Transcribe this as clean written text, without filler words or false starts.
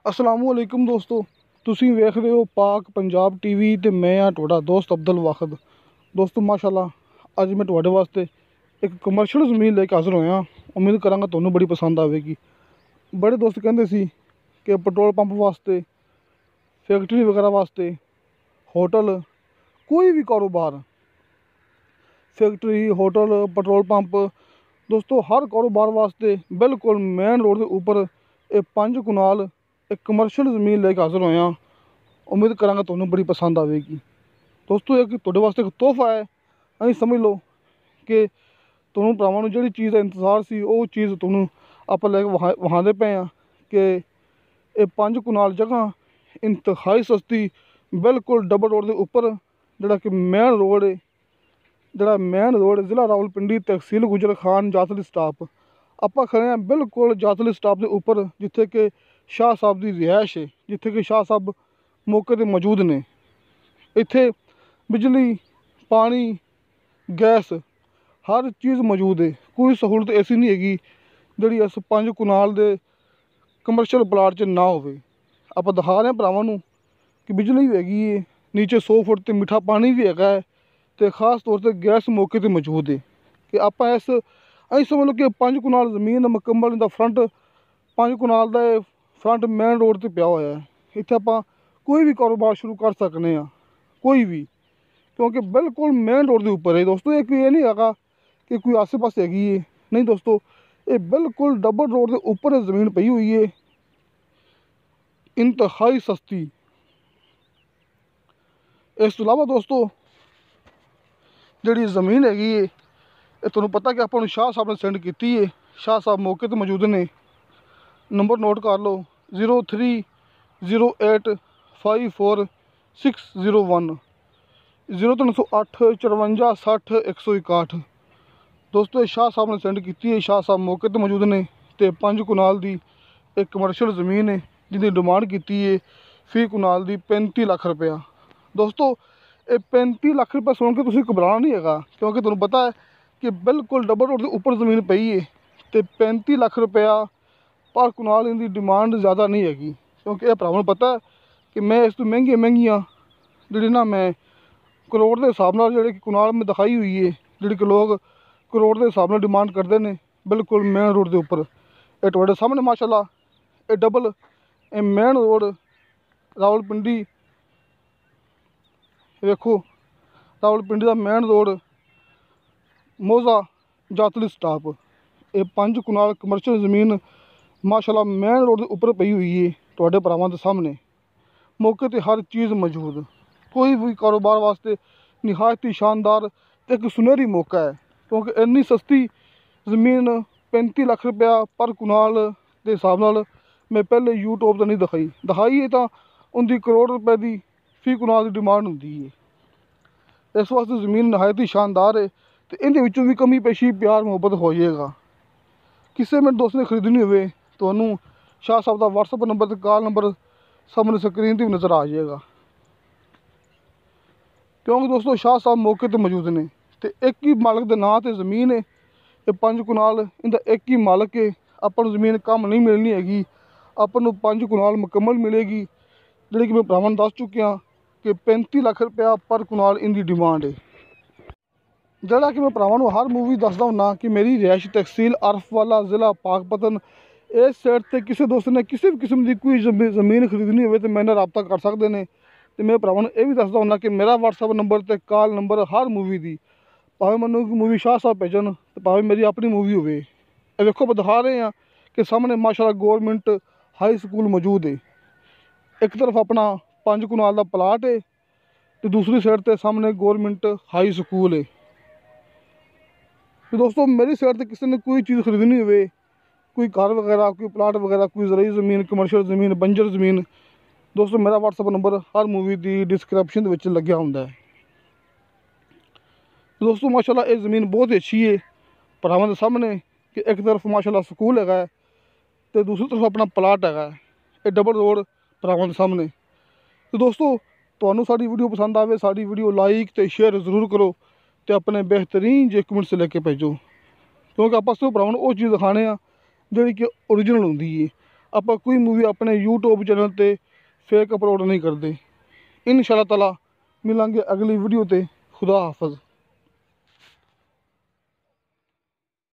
असलामुअलैकुम दोस्तों, तुसी वेख रहे हो पाक पंजाब टीवी ते मैं हाँ तुहाडा दोस्त अब्दुल वाखद। दोस्तों माशाल्लाह अज मैं तुहाडे वास्ते एक कमर्शियल ज़मीन लेके हाज़र होया। उम्मीद करांगा तुहानू बड़ी पसंद आवेगी। बड़े दोस्त कहंदे सी कि पेट्रोल पंप वास्ते, फैक्ट्री वगैरह वास्ते, होटल, कोई भी कारोबार, फैक्ट्री, होटल, पेट्रोल पंप, दोस्तों हर कारोबार वास्ते बिल्कुल मेन रोड के उपर ये 5 कनाल एक कमर्शियल ज़मीन लेके हाज़र होया। उम्मीद करांगा तुहानू बड़ी पसंद आवेगी। दोस्तों एक तुहाडे वास्ते एक तोहफा है। अं समझ लो कि तुहानू भरावां नू जिहड़ी चीज़ का इंतज़ार सी वो चीज़ तुहानू आपां लैके वखांदे पे हाँ कि ये 5 कनाल जगह इंतहाई सस्ती, बिल्कुल डबल रोड के उपर, जिहड़ा कि मेन रोड है, जिहड़ा मेन रोड ज़िला रावलपिंडी, तहसील गुजर खान, जातली स्टाप। आपां खड़े हैं बिल्कुल जातली स्टाप के उपर, जिथे कि शाह साहब की रिहायश है, जिथे कि शाह साहब मौके पर मौजूद ने। इत्थे बिजली, पानी, गैस हर चीज़ मौजूद है। कोई सहूलत ऐसी नहीं हैगी जिहड़ी इस 5 कनाल के कमर्शियल प्लाट च ना होवे। आपां दिखा रहे हैं भरावां नू कि बिजली भी हैगी है, नीचे 100 फुट ते मीठा पानी भी हैगा है, तो खास तौर पर गैस मौके पर मौजूद है। कि आप इस अं समझ लो कि 5 कनाल ज़मीन मुकम्मल इंदा फ्रंट 5 कनाल का फ्रंट मेन रोड पर पिया हुआ है। इत्थे आप कोई भी कारोबार शुरू कर सकते हैं, कोई भी, क्योंकि बिल्कुल मेन रोड के उपर है। दोस्तों एक ये नहीं है कि कोई आसे पासे हैगी है, नहीं दोस्तों, ये बिल्कुल डबल रोड के उपर ज़मीन पई हुई है, इंतहाई सस्ती। इस तो इलावा दोस्तों जी ज़मीन हैगी है, ये तुहानू पता कि आपको शाह साहब ने सेंड की है। शाह साहब मौके पर मौजूद ने। नंबर नोट कर लो 0308546601 0308 54 60 161। दोस्तों शाह साहब ने सेंड की है। शाह साहब मौके पर मौजूद ने। तो 5 कनाल की एक कमर्शियल ज़मीन है जिसकी डिमांड की है फी कनाल की 35 लाख रुपया। दोस्तों ये 35 लाख रुपया सुन के तुसीं घबराना नहीं है, क्योंकि तुहानू पता है कि बिल्कुल डबल रोड के उपर ज़मीन पई है, तो 35 लाख रुपया पर कनाल इनकी डिमांड ज़्यादा नहीं हैगी। क्योंकि यह भरावां नू पता है कि मैं इस तो महंगियां जी ना मैं करोड़ के हिसाब नाल जी कनाल में दिखाई हुई है, जी कि लोग करोड़ के हिसाब नाल डिमांड करते हैं, बिल्कुल मेन रोड के उपर। ये तुहाडे सामने माशाल्लाह ये डबल ये मेन रोड रावलपिंडी, देखो रावलपिंडी का मेन रोड मोजा जातली स्टाप। ये 5 कनाल कमर्शियल ज़मीन माशाल्लाह मेन रोड के उपर पई हुई है तुहाडे भरावां दे सामने। मौके पर हर चीज़ मौजूद, कोई भी कारोबार वास्ते निहायत ही शानदार एक सुनहरी मौका है। क्योंकि इन्नी सस्ती ज़मीन 35 लाख रुपया पर कनाल के हिसाब नाल मैं पहले यूट्यूब तो नहीं दिखाई है, तो उनकी करोड़ रुपए की फी कनाल की डिमांड होंदी है। इस वास्ते ज़मीन नहायत ही शानदार है, तो इन्हें विचों भी कमी पेशी प्यार मुहब्बत हो जाएगा। किसी मेरे दोस्त ने खरीदनी हो तो शाह साहब का व्हाट्सअप नंबर तो कॉल नंबर सामने स्क्रीन पर भी नज़र आ जाएगा। क्योंकि दोस्तों शाह साहब मौके पर मौजूद ने। तो एक ही मालक के नाँ से ज़मीन है, ये 5 कनाल इनका एक ही मालक है। अपन ज़मीन कम नहीं मिलनी हैगी, अपन 5 कनाल मुकम्मल मिलेगी, जी कि मैं भरावां दस चुकिया कि 35 लाख रुपया पर कनाल इनकी डिमांड है। जरा कि मैं भरावां हर मूवी दसदा हूँ कि मेरी रिहायश तहसील अरफवाला, ज़िला पाकपतन। इस साइड से किसी दोस्त ने किसी भी किस्म की कोई ज़मीन खरीदनी हो तो मैंने रबता कर सकते हैं। तो मैं भरावां यह भी दसदा हूँ कि मेरा व्हाट्सअप नंबर तो कॉल नंबर हर मूवी की, भावें मैनू मूवी शाह साहब भेजन तो भावें मेरी अपनी मूवी हो। देखो आप दिखा रहे हैं कि सामने माशाल्लाह गौरमेंट हाई स्कूल मौजूद है। एक तरफ अपना 5 कनाल का प्लाट है, तो दूसरी साइड पर सामने गौरमेंट हाई स्कूल है। तो दोस्तों मेरी साइड से किसी ने कोई चीज़ खरीदनी हो, कोई घर वगैरह, कोई प्लाट वगैरह, कोई ज़रूरी ज़मीन, कमर्शियल ज़मीन, बंजर ज़मीन, दोस्तों मेरा व्हाट्सअप नंबर हर मूवी की डिस्क्रिप्शन लग्या होंदा है। दोस्तों माशाल्लाह ये ज़मीन बहुत ही अच्छी है भरावां दे सामने कि एक तरफ माशाल्लाह स्कूल है, तो दूसरी तरफ अपना प्लाट है। ये डबल रोड भरावां दे सामने। तो दोस्तों तुहानू साडी वीडियो पसंद आवे, साडी वीडियो लाइक तो शेयर जरूर करो, तो अपने बेहतरीन जे कमेंट्स लेके भेजो। क्योंकि आप सिर्फ भरावां वो चीज़ दिखाने जी कि ओरिजिनल होंदी है। ਆਪਾਂ ਕੋਈ ਮੂਵੀ ਆਪਣੇ YouTube ਚੈਨਲ 'ਤੇ ਫੇਕ ਅਪਲੋਡ ਨਹੀਂ ਕਰਦੇ। ਇਨਸ਼ਾ ਅੱਲਾਹ ਤਾਲਾ ਮਿਲਾਂਗੇ ਅਗਲੀ ਵੀਡੀਓ 'ਤੇ। ਖੁਦਾ ਹਾਫਿਜ਼।